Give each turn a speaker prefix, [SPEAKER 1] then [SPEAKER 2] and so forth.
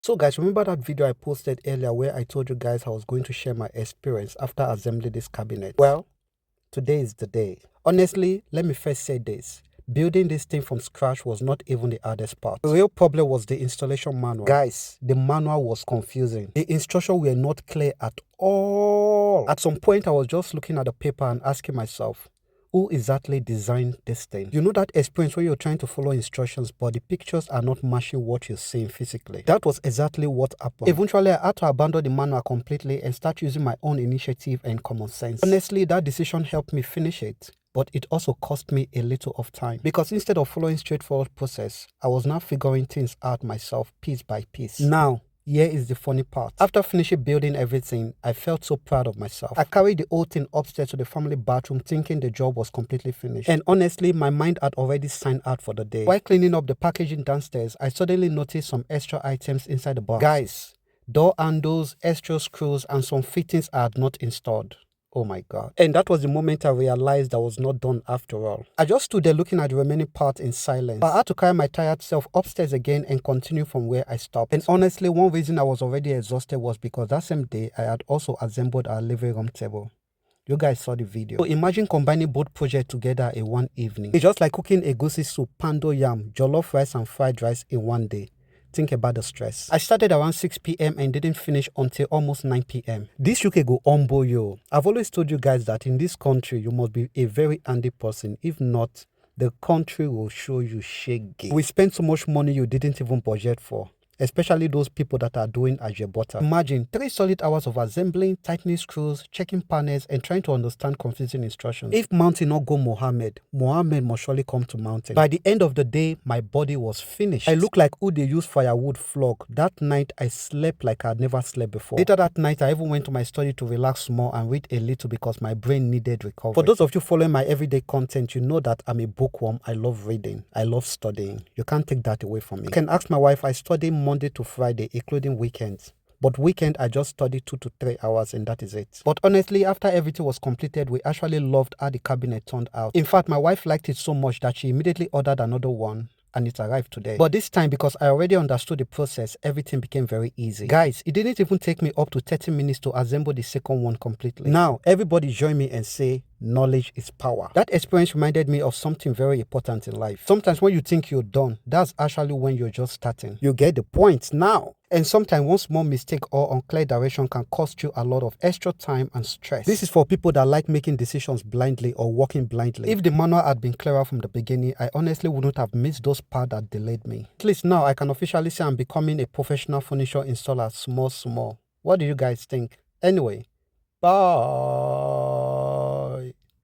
[SPEAKER 1] So guys, remember that video I posted earlier where I told you guys I was going to share my experience after assembling this cabinet? Well, today is the day. Honestly, let me first say this. Building this thing from scratch was not even the hardest part. The real problem was the installation manual. Guys, the manual was confusing. The instructions were not clear at all. At some point, I was just looking at the paper and asking myself, who exactly designed this thing? You know that experience where you're trying to follow instructions but the pictures are not matching what you're seeing physically? That was exactly what happened. Eventually, I had to abandon the manual completely and start using my own initiative and common sense. Honestly, that decision helped me finish it, but it also cost me a little of time because instead of following straightforward process, I was now figuring things out myself piece by piece. Now, here is the funny part. After finishing building everything, I felt so proud of myself. I carried the whole thing upstairs to the family bathroom thinking the job was completely finished. And honestly, my mind had already signed out for the day. While cleaning up the packaging downstairs, I suddenly noticed some extra items inside the box. Guys, door handles, extra screws, and some fittings I had not installed. Oh my God. And that was the moment I realized I was not done after all. I just stood there looking at the remaining part in silence. I had to carry my tired self upstairs again and continue from where I stopped. And honestly, one reason I was already exhausted was because that same day, I had also assembled our living room table. You guys saw the video. So imagine combining both projects together in one evening. It's just like cooking egusi soup, pando yam, jollof rice and fried rice in one day. Think about the stress. I started around 6 p.m. and didn't finish until almost 9 p.m. This UK go humble you. I've always told you guys that in this country, you must be a very handy person. If not, the country will show you shaggy. We spent so much money you didn't even budget for. Especially those people that are doing as your butter. Imagine 3 solid hours of assembling, tightening screws, checking panels, and trying to understand confusing instructions. If mountain not go Mohammed must surely come to mountain. By the end of the day, my body was finished. I looked like who they use firewood flog. That night, I slept like I'd never slept before. Later that night, I even went to my study to relax more and read a little because my brain needed recovery. For those of you following my everyday content, you know that I'm a bookworm. I love reading. I love studying. You can't take that away from me. You can ask my wife. I study Monday to Friday, including weekends. But weekend, I just study 2 to 3 hours and that is it. But honestly, after everything was completed, we actually loved how the cabinet turned out. In fact, my wife liked it so much that she immediately ordered another one and it arrived today. But this time, because I already understood the process, everything became very easy. Guys, it didn't even take me up to 30 minutes to assemble the second one completely. Now, everybody join me and say, knowledge is power. That experience reminded me of something very important in life. Sometimes when you think you're done, that's actually when you're just starting. You get the point now. And sometimes one small mistake or unclear direction can cost you a lot of extra time and stress. This is for people that like making decisions blindly or walking blindly. If the manual had been clearer from the beginning, I honestly wouldn't have missed those parts that delayed me. At least now I can officially say I'm becoming a professional furniture installer small. What do you guys think? Anyway, bye.